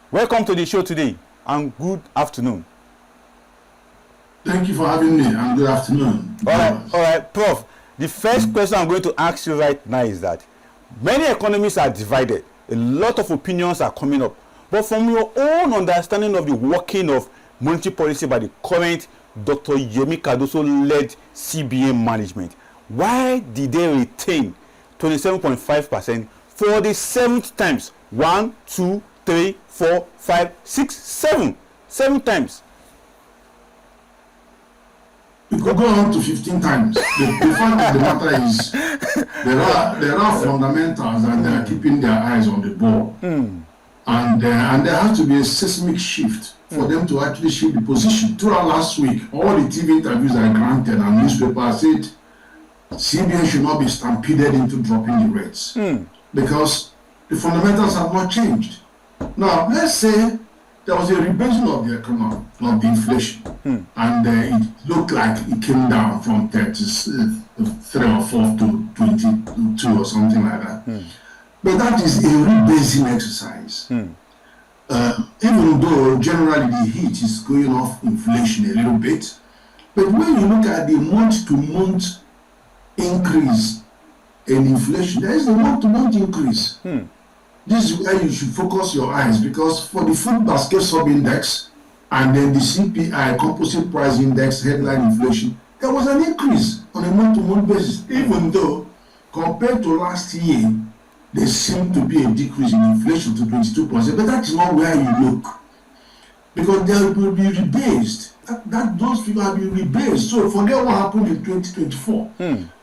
Welcome to the show today, and good afternoon. Thank you for having me, and good afternoon. All right, Prof. The first question I'm going to ask you right now is that many economists are divided. A lot of opinions are coming up. But from your own understanding of the working of monetary policy by the current Dr. Yemi Cardoso-led CBN management, why did they retain 27.5% for the 7th times? 1, 2, 3, 4, 5, 6, 7. 7 times. It could go on to 15 times. The fact of the matter is, there are fundamentals, and they are keeping their eyes on the ball. And there has to be a seismic shift for them to actually shift the position. Throughout last week, all the TV interviews I granted and newspapers said CBN should not be stampeded into dropping the rates because the fundamentals have not changed. Now, let's say there was a rebasing of the economy, of the inflation, and it looked like it came down from 33 or 4 to 22 or something like that. But that is a rebasing exercise. Even though generally the heat is going off inflation a little bit, but when you look at the month-to-month increase in inflation, there is a month-to-month increase. This is where you should focus your eyes, because for the food basket sub-index and then the CPI, composite price index, headline inflation, there was an increase on a month-to-month basis, even though compared to last year, there seemed to be a decrease in inflation to 22%, but that is not where you look, because they will be rebased. Those figures have been rebased. So forget what happened in 2024.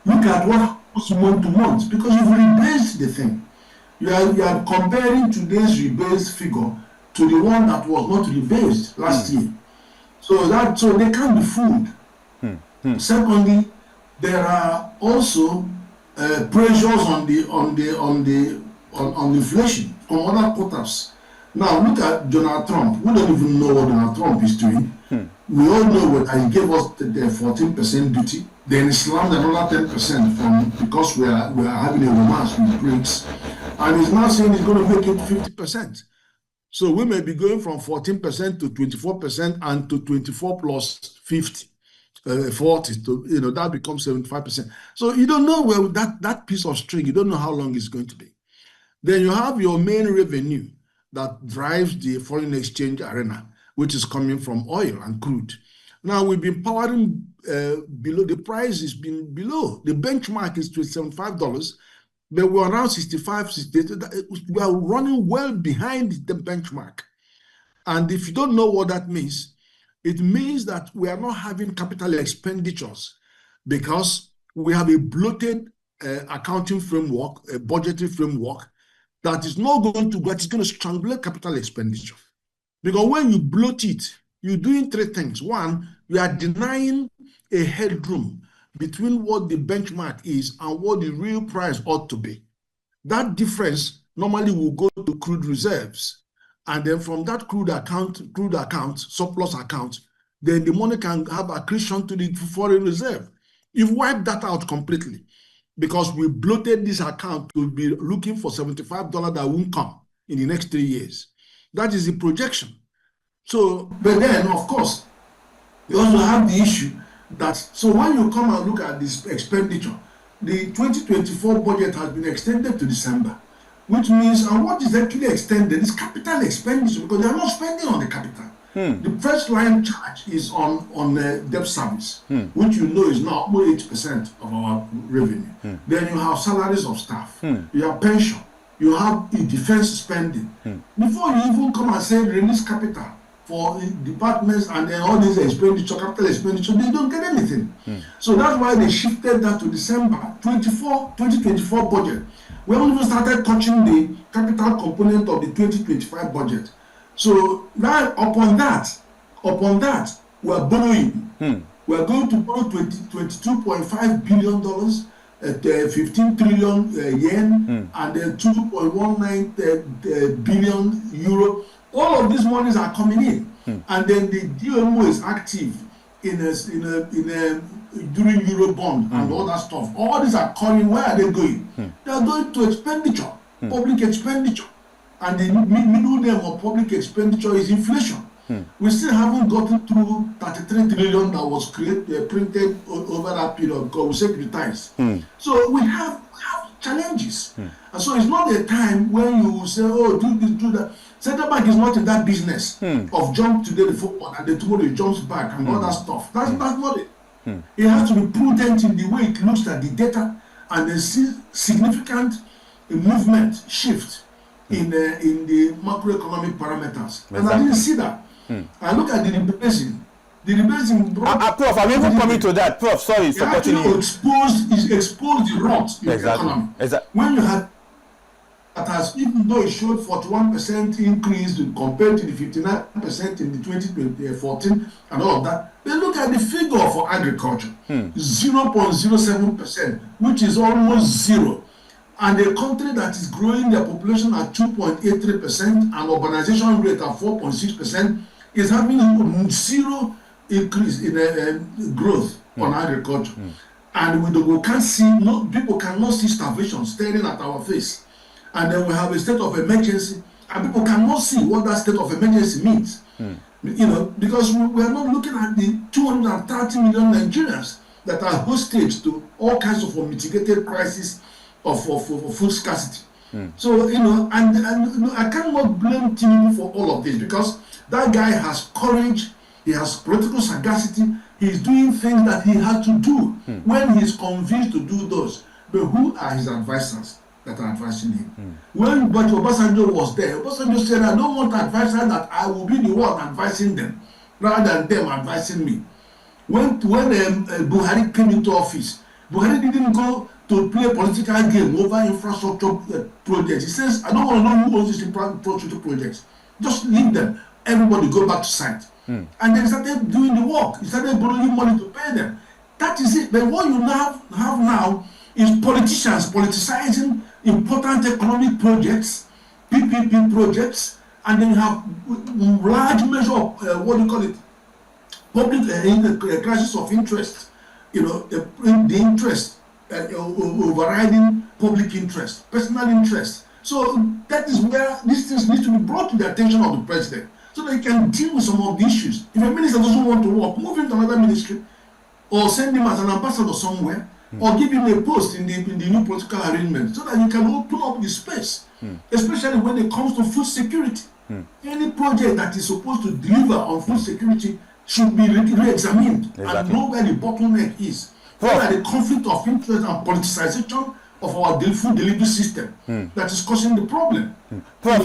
Look at what happens month to month, because you've rebased the thing. You are comparing today's rebased figure to the one that was not rebased last year. So they can't be fooled. Secondly, there are also pressures on inflation from other quarters. Now look at Donald Trump. We don't even know what Donald Trump is doing. We all know that he gave us the 14% duty. Then he slammed another 10% because we are having a romance with BRICS, and he's now saying he's going to make it 50%. So we may be going from 14% to 24% and to 24 plus 50. 40 to, that becomes 75%. So you don't know where that piece of string, you don't know how long it's going to be. Then you have your main revenue that drives the foreign exchange arena, which is coming from oil and crude. Now we've been powering below, the price has been below. The benchmark is $75, but we're around 65, 68. We are running well behind the benchmark. And if you don't know what that means, it means that we are not having capital expenditures because we have a bloated accounting framework, a budgetary framework that is not going to, but it's going to strangulate capital expenditure. Because when you bloat it, you're doing three things. One, you are denying a headroom between what the benchmark is and what the real price ought to be. That difference normally will go to crude reserves. And then from that crude account, surplus account, then the money can have accretion to the foreign reserve. You've wiped that out completely because we bloated this account to be looking for $75 that won't come in the next 3 years. That is the projection. So, but then, of course, you also have the issue that, so when you come and look at this expenditure, the 2024 budget has been extended to December, which means, and what is actually extended is capital expenditure, because they are not spending on the capital. The first line charge is on debt service, which you know is now almost 8% of our revenue. Then you have salaries of staff, you have pension, you have defense spending. Before you even come and say release capital for departments and then all these expenditure, capital expenditure, they don't get anything. So that's why they shifted that to December 2024 budget. We haven't even started touching the capital component of the 2025 budget. So now upon that, we are borrowing. We are going to borrow $22.5 billion, 15 trillion yen, and then 2.19 billion euro. All of these monies are coming in, and then the DMO is active during Eurobond and all that stuff. All these are coming. Where are they going? They are going to expenditure, public expenditure. and the middle name of public expenditure is inflation. We still haven't gotten through 33 trillion that was printed over that period because we securitized. So we have challenges. And so it's not a time when you say, oh, do this, do that. Central bank is not in that business of jump today the forward and then tomorrow it jumps back and all that stuff. That's not it. It has to be prudent in the way it looks at the data and then see significant movement shift in the macroeconomic parameters. And I didn't see that. I look at the rebasing. The rebasing Prof, I'm even coming to that. Prof, sorry for cutting you. Exposed the rot in the economy. When you have that has, even though it showed 41% increase compared to the 59% in the 2014 and all of that, they look at the figure for agriculture, 0.07%, which is almost zero. And a country that is growing their population at 2.83% and urbanization rate at 4.6% is having zero increase in growth on agriculture. And we can't see, people cannot see starvation staring at our face. And then we have a state of emergency, and people cannot see what that state of emergency means. Because we are not looking at the 230 million Nigerians that are hostage to all kinds of mitigated crises of food scarcity. So, and I cannot blame Tinubu for all of this, because that guy has courage, he has political sagacity, he's doing things that he had to do when he's convinced to do those. But who are his advisors that are advising him? When Obasanjo was there, Obasanjo said, I don't want advisors that I will be the one advising them rather than them advising me. When Buhari came into office, Buhari didn't go to play a political game over infrastructure projects. He says, I don't want to know who owns these infrastructure projects. Just leave them. Everybody go back to site. And then started doing the work. He started borrowing money to pay them. That is it. But what you have now is politicians politicizing important economic projects, PPP projects, and then you have large measure of public crisis of interest. The interest overriding public interest, personal interest. So that is where these things need to be brought to the attention of the president, so that he can deal with some of the issues. If a minister doesn't want to work, move him to another ministry, or send him as an ambassador somewhere, or give him a post in the new political arrangement, so that he can open up the space, especially when it comes to food security. Any project that is supposed to deliver on food security should be re-examined and know where the bottleneck is. Where the conflict of interest and politicization of our food delivery system that is causing the problem. Prof,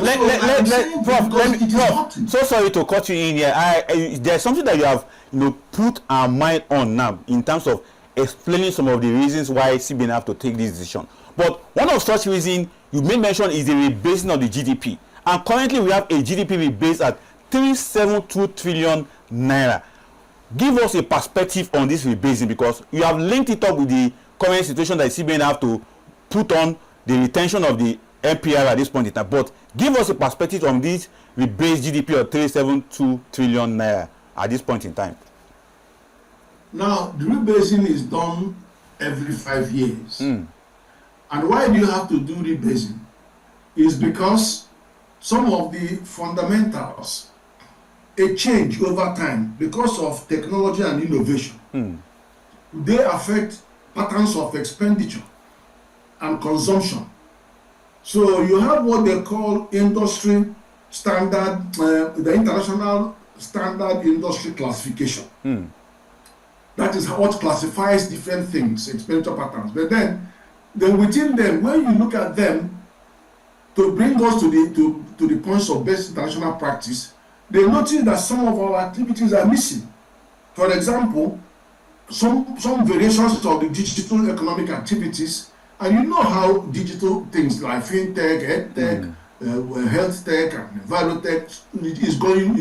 so sorry to cut you in here. There's something that you have put our mind on now in terms of explaining some of the reasons why CBN have to take this decision. But one of such reasons you may mention is the rebasing of the GDP. And currently we have a GDP rebased at 372 trillion naira. Give us a perspective on this rebasing, because you have linked it up with the current situation that CBN have to put on the retention of the MPR at this point in time. But give us a perspective on this rebased GDP of 372 trillion naira at this point in time. Now, the rebasing is done every 5 years. And why do you have to do rebasing? Is because some of the fundamentals change over time because of technology and innovation. They affect patterns of expenditure and consumption. So you have what they call industry standard, the international standard industry classification. That is what classifies different things, expenditure patterns. But then within them, when you look at them, to bring us to the points of best international practice, they notice that some of our activities are missing. For example, some variations of the digital economic activities, and you know how digital things like fintech, edtech, health tech, and envirotech is going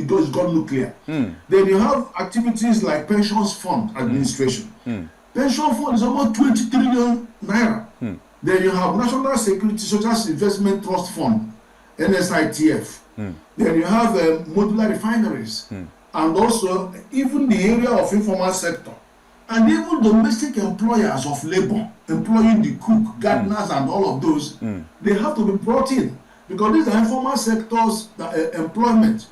nuclear. Then you have activities like pensions fund administration. Pension fund is almost 20 trillion naira. Then you have National Security Social Investment Trust Fund, NSITF. Then you have modular refineries, and also even the area of informal sector, and even domestic employers of labor, employing the cook, gardeners, and all of those, they have to be brought in. because these are informal sectors employment.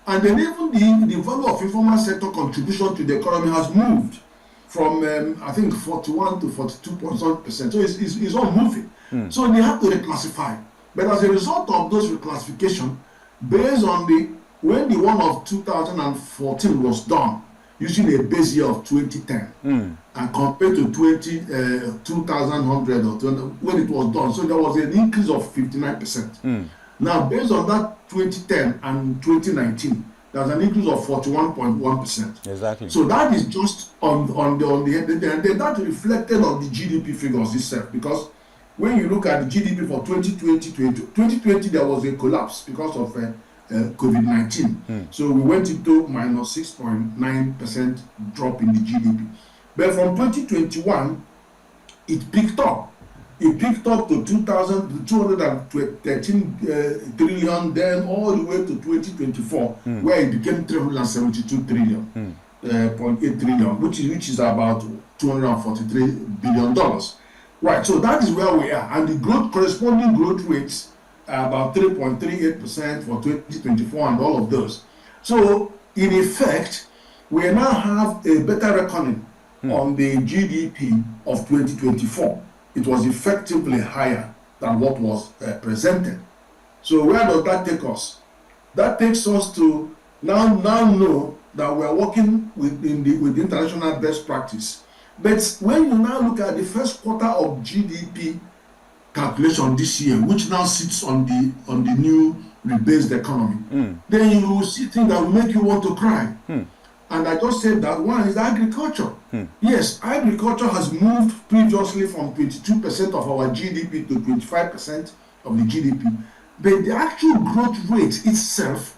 And then even the value of informal sector contribution to the economy has moved from I think 41 to 42%. So it's all moving. So they have to reclassify. But as a result of those reclassification, based on when the one of 2014 was done, using a base year of 2010, and compared to 2000 or 20, when it was done, so there was an increase of 59%. Now, based on that 2010 and 2019, there's an increase of 41.1%. Exactly. So that is just on the that reflected on the GDP figures itself, because when you look at the GDP for 2020, there was a collapse because of COVID-19. So we went into minus 6.9% drop in the GDP. But from 2021, it picked up. It picked up to 213 trillion, then all the way to 2024, where it became 372 trillion, 0.8 trillion, which is about $243 billion. Right, so that is where we are, and the corresponding growth rates are about 3.38% for 2024 and all of those. So, in effect, we now have a better reckoning on the GDP of 2024. It was effectively higher than what was presented. So, where does that take us? That takes us to now know that we are working with international best practice. But when you now look at the first quarter of GDP calculation this year, which now sits on the new rebased economy, then you will see things that will make you want to cry. And I just said that one is agriculture. Yes, agriculture has moved previously from 22% of our GDP to 25% of the GDP. But the actual growth rate itself,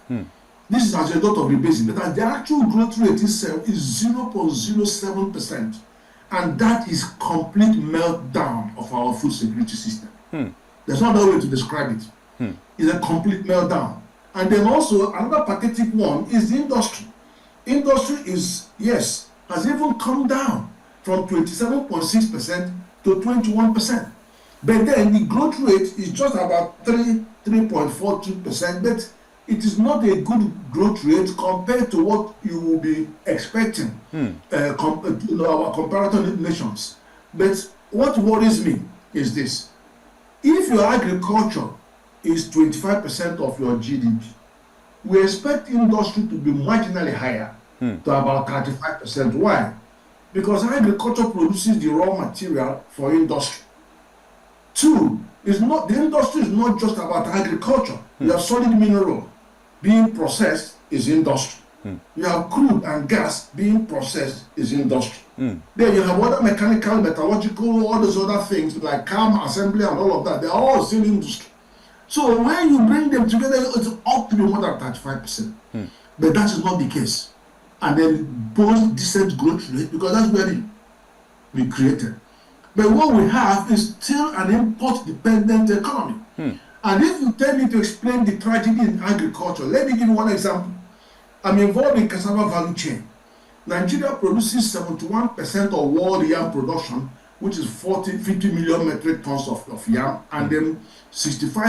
this is as a result of rebasing, but the actual growth rate itself is 0.07%. And that is complete meltdown of our food security system. There's no other way to describe it. It's a complete meltdown. And then also another pathetic one is the industry. Industry has even come down from 27.6% to 21%. But then the growth rate is just about 3.42%, but it is not a good growth rate compared to what you will be expecting our comparator nations. But what worries me is this: if your agriculture is 25% of your GDP, we expect industry to be marginally higher, to about 35%. Why? Because agriculture produces the raw material for industry. Two, the industry is not just about agriculture. You have solid mineral being processed is industry. You have crude and gas being processed is industry. Then you have other mechanical, metallurgical, all those other things like cam assembly and all of that. They are all still industry. So when you bring them together, it's up to be more than 35%. But that is not the case. And then both decent growth rate, because that's where we created. But what we have is still an import-dependent economy. And if you tell me to explain the tragedy in agriculture, let me give you one example. I'm involved in cassava value chain. Nigeria produces 71% of world yam production, which is 50 million metric tons of yam, and then 64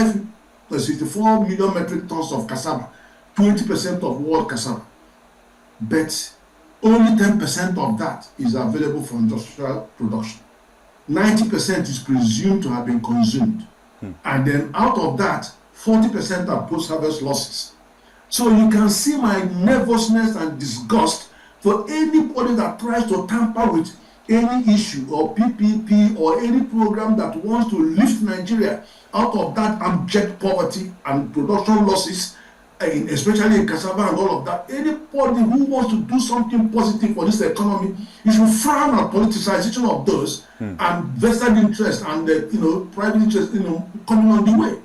million metric tons of cassava, 20% of world cassava. But only 10% of that is available for industrial production. 90% is presumed to have been consumed. And then out of that, 40% are post-harvest losses. So you can see my nervousness and disgust for anybody that tries to tamper with any issue or PPP or any program that wants to lift Nigeria out of that abject poverty and production losses, especially in cassava and all of that. Anybody who wants to do something positive for this economy, you should frown at politicization of those and vested interest and private interest coming on the way.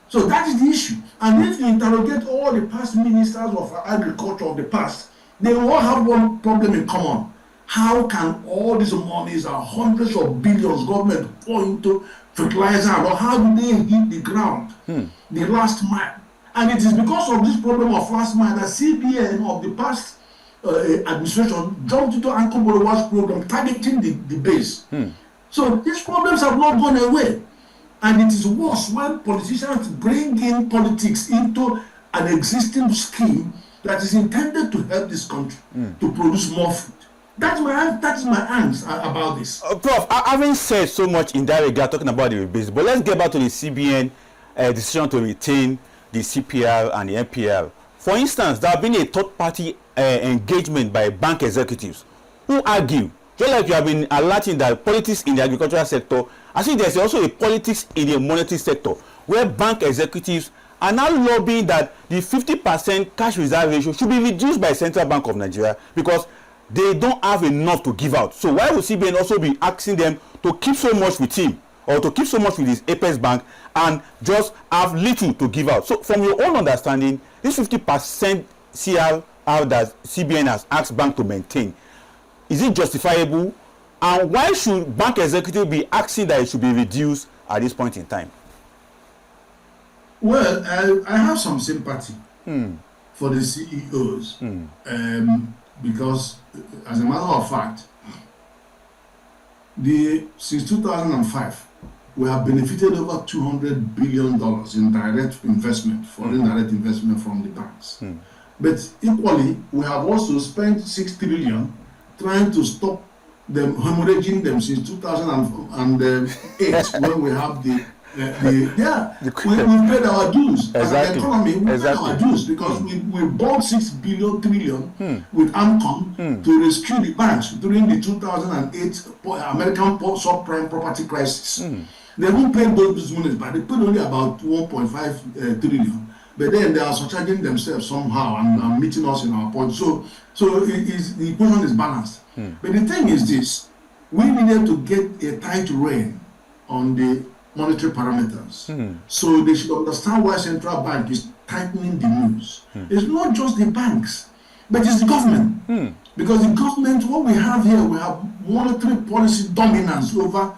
So that is the issue. And if you interrogate all the past ministers of agriculture of the past, they all have one problem in common. How can all these monies and hundreds of billions government pour into fertilizer, or how do they hit the ground, the last mile? And it is because of this problem of last mile that CBN of the past administration jumped into Uncle Borowa's program targeting the base. So these problems have not gone away. And it is worse when politicians bring in politics into an existing scheme that is intended to help this country to produce more food. That's my answer about this. Prof, I haven't said so much in that regard talking about the rebase, but let's get back to the CBN decision to retain the CPR and the NPL. For instance, there have been a third-party engagement by bank executives who argue, just like you have been alerting that politics in the agricultural sector, I think there's also a politics in the monetary sector where bank executives are now lobbying that the 50% cash reserve ratio should be reduced by Central Bank of Nigeria because they don't have enough to give out. So why would CBN also be asking them to keep so much with him or to keep so much with his Apex Bank and just have little to give out? So from your own understanding, this 50% CRR that CBN has asked bank to maintain, is it justifiable? And why should bank executive be asking that it should be reduced at this point in time? Well, I have some sympathy for the CEOs because, as a matter of fact, since 2005, we have benefited over $200 billion in direct investment, foreign direct investment from the banks. But equally, we have also spent $6 trillion trying to stop them hemorrhaging them since 2008 when we have we paid our dues. Exactly. As an economy, we paid our dues because we bought $6 trillion with AMCON to rescue the banks during the 2008 American subprime property crisis. They won't pay those monies, but they paid only about 1.5 trillion. But then they are surcharging themselves somehow and meeting us in our point. So the equation is balanced. But the thing is this: we needed to get a tight rein on the monetary parameters. So they should understand why central bank is tightening the news. It's not just the banks, but it's the government. Because the government, what we have here, we have monetary policy dominance over,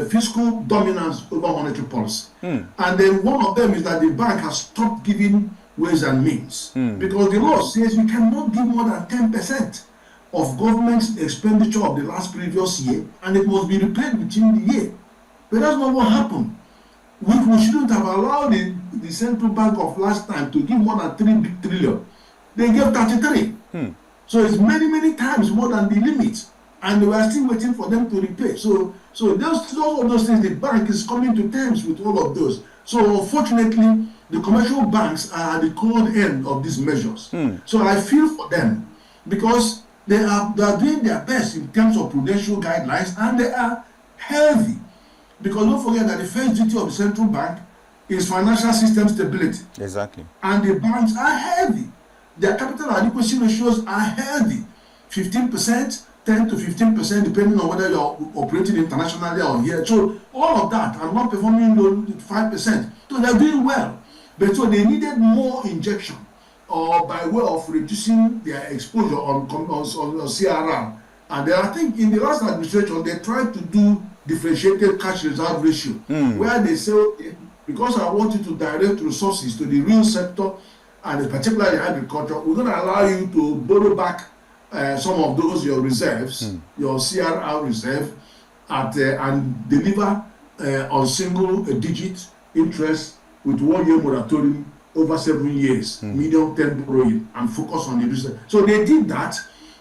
fiscal dominance over monetary policy. And then one of them is that the bank has stopped giving ways and means. Because the law says we cannot give more than 10% of government's expenditure of the previous year, and it must be repaid within the year. But that's not what happened. We shouldn't have allowed the central bank of last time to give more than 3 trillion. They gave 33. So it's many times more than the limit. And we are still waiting for them to repay. So all of those things, the bank is coming to terms with all of those. So unfortunately, the commercial banks are at the cold end of these measures. So I feel for them because they are doing their best in terms of prudential guidelines, and they are healthy. Because don't forget that the first duty of the central bank is financial system stability. Exactly. And the banks are healthy. Their capital adequacy ratios are healthy. 15%, 10 to 15%, depending on whether you're operating internationally or here. So all of that are not performing 5%. So they're doing well. But so they needed more injection or by way of reducing their exposure on CRR. And then I think in the last administration, they tried to do differentiated cash reserve ratio, where they say, okay, because I want you to direct resources to the real sector and particularly agriculture, we're going to allow you to borrow back some of those your reserves, your CRR reserve, and deliver on single digit interest with 1 year moratorium over 7 years, medium term borrowing, and focus on the reserve. So they did that,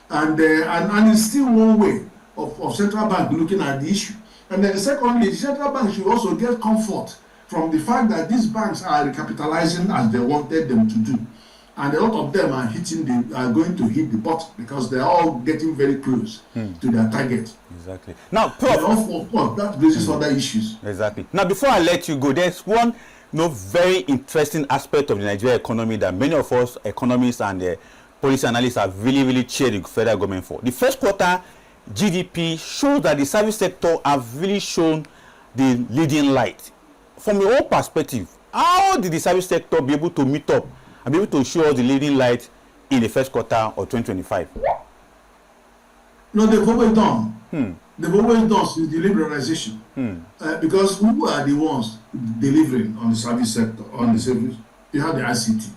and it's still one way of central bank looking at the issue. And then secondly, the central bank should also get comfort from the fact that these banks are recapitalizing as they wanted them to do. And a lot of them are going to hit the bottom because they're all getting very close to their target. Exactly. Now, Prof, of course, that raises other issues. Exactly. Now, before I let you go, there's one very interesting aspect of the Nigerian economy that many of us economists and policy analysts have really cheered the federal government for. The first quarter GDP shows that the service sector have really shown the leading light. From your own perspective, how did the service sector be able to meet up and be able to show us the leading light in the first quarter of 2025? No, they've always done. They've always done since the liberalization. Because who are the ones delivering on the service sector, on the service? You have the ICT.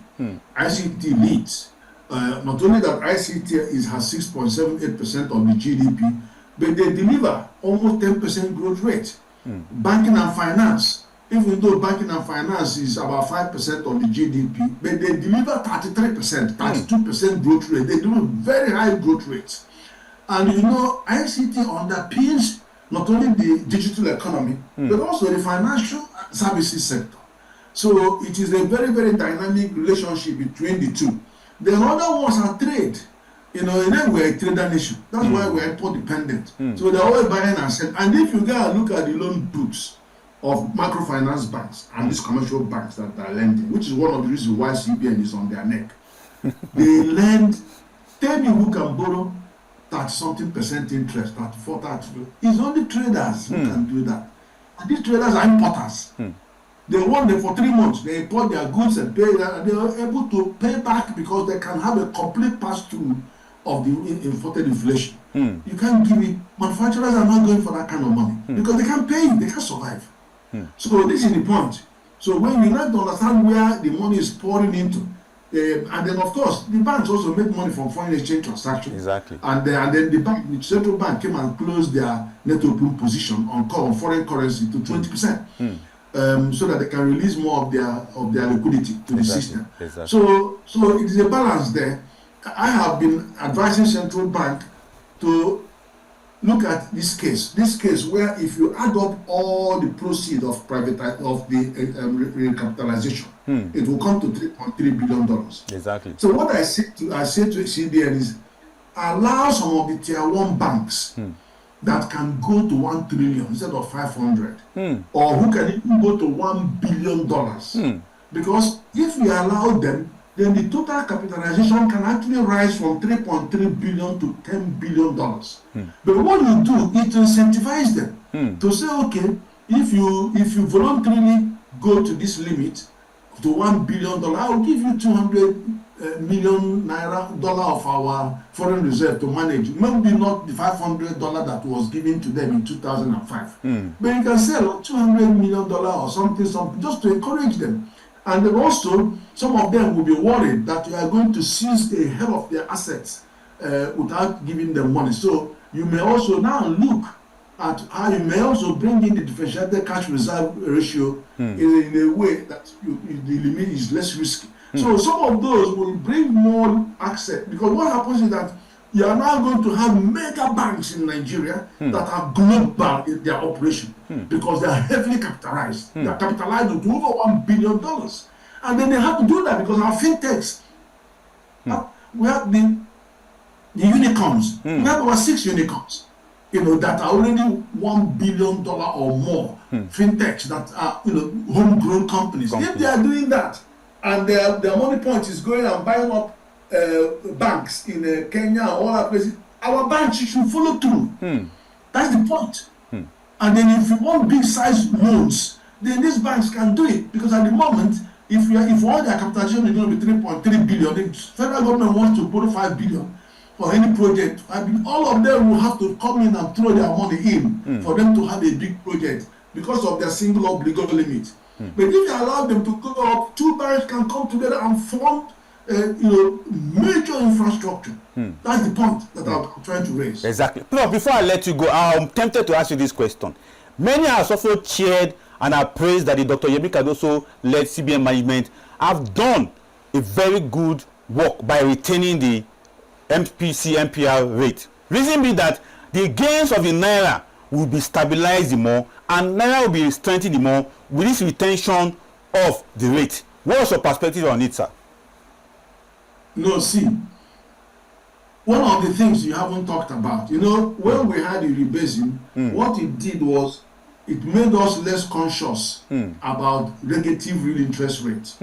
ICT leads. Not only that ICT has 6.78% of the GDP, but they deliver almost 10% growth rate. Banking and finance, even though banking and finance is about 5% of the GDP, but they deliver 33%, 32% growth rate. They do very high growth rates. And you know, ICT underpins not only the digital economy, but also the financial services sector. So it is a very, very dynamic relationship between the two. The other ones are trade. You know, and then we're a trader nation. That's why we're import dependent. So they're always buying and selling. And if you go and look at the loan books of microfinance banks and these commercial banks that are lending, which is one of the reasons why CBN is on their neck, they lend, tell me who can borrow 30-something% interest, 34, 32. It's only traders who can do that. And these traders are importers. They want them for 3 months. They import their goods and pay that, and they are able to pay back because they can have a complete pass-through of the imported inflation. You can't give it. Manufacturers are not going for that kind of money because they can't pay it, they can't survive. So this is the point. So when you need to understand where the money is pouring into, and then of course the banks also make money from foreign exchange transactions. Exactly. And then the central bank came and closed their net open position on foreign currency to 20%. So that they can release more of their liquidity to the system. Exactly. So it is a balance there. I have been advising central bank to look at this case where if you add up all the proceeds of recapitalization, it will come to $3.3 billion. Exactly. So what I say to CBN is allow some of the tier 1 banks that can go to 1 trillion instead of 500, or who can even go to $1 billion. Because if we allow them, then the total capitalization can actually rise from 3.3 billion to $10 billion. But what you do, it incentivizes them to say, okay, if you voluntarily go to this limit to $1 billion, I will give you 200 million naira of our foreign reserve to manage. Maybe not the $500 that was given to them in 2005. But you can sell $200 million or something just to encourage them. And then also, some of them will be worried that you are going to seize a hell of their assets without giving them money. So you may also now look at how you may also bring in the differentiated cash reserve ratio in a way that the limit is less risky. So some of those will bring more access, because what happens is that you are now going to have mega banks in Nigeria that are global in their operation because they are heavily capitalized. They are capitalized to over $1 billion. And then they have to do that because our fintechs, we have the unicorns. We have over 6 unicorns, that are already $1 billion or more. Fintechs that are, homegrown companies. If they are doing that, and their money point is going and buying up banks in Kenya, all our places, our banks should follow through. That's the point. And then if you want big size loans, then these banks can do it, because at the moment, if all their capitalization is going to be 3.3 billion, the federal government wants to borrow 5 billion for any project. All of them will have to come in and throw their money in for them to have a big project because of their single obligor limit. But if you allow them to go up, 2 banks can come together and form major infrastructure. That's the point that I'm trying to raise. Exactly. Prof, before I let you go, I'm tempted to ask you this question. Many have also cheered and are praised that the Dr. Yemi Cardoso led CBN management have done a very good work by retaining the MPR rate. Reason being that the gains of the Naira will be stabilized more and Naira will be strengthened more with this retention of the rate. What's your perspective on it, sir? No, see, one of the things you haven't talked about, when we had the rebasing, what it did was it made us less conscious about negative real interest rates.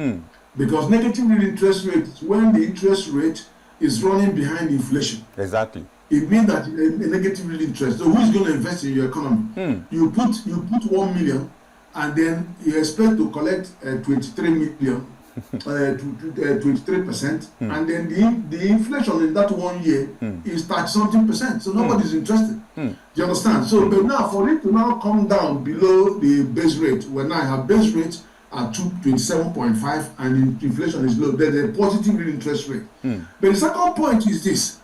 Because negative real interest rate is when the interest rate is running behind inflation. Exactly. It means that a negative real interest. So who is going to invest in your economy? You put 1 million, and then you expect to collect 23 million. 23%, and then the inflation in that 1 year is 30-something%. So nobody's interested. Do you understand? So, but now for it to now come down below the base rate, when I have base rate at 27.5 and inflation is low, there's a positive real interest rate. But the second point is this: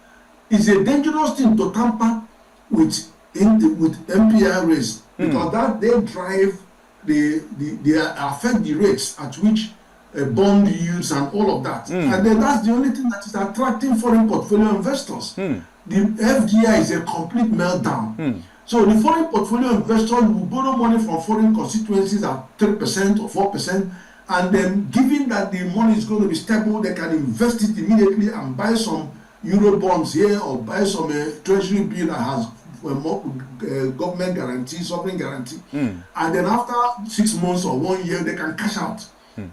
it's a dangerous thing to tamper with MPR rates because that they drive they affect the rates at which bond yields and all of that. And then that's the only thing that is attracting foreign portfolio investors. The FDI is a complete meltdown. So the foreign portfolio investors will borrow money from foreign constituencies at 3% or 4%, and then given that the money is going to be stable, they can invest it immediately and buy some euro bonds here or buy some treasury bill that has government guarantee, sovereign guarantee, and then after 6 months or 1 year they can cash out.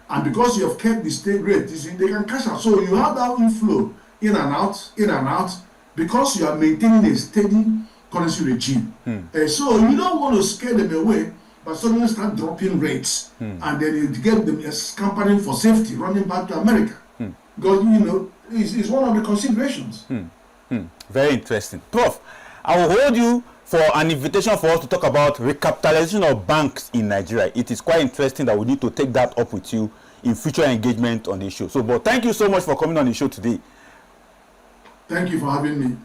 And because you have kept the state rate, you see, they can cash out. So you have that inflow in and out, because you are maintaining a steady currency regime. So you don't want to scare them away, but suddenly start dropping rates, and then you get them scampering for safety, running back to America. Because, you know, it's one of the considerations. Very interesting. Prof, I will hold you for an invitation for us to talk about recapitalization of banks in Nigeria. It is quite interesting that we need to take that up with you in future engagement on the show. So, but thank you so much for coming on the show today. Thank you for having me.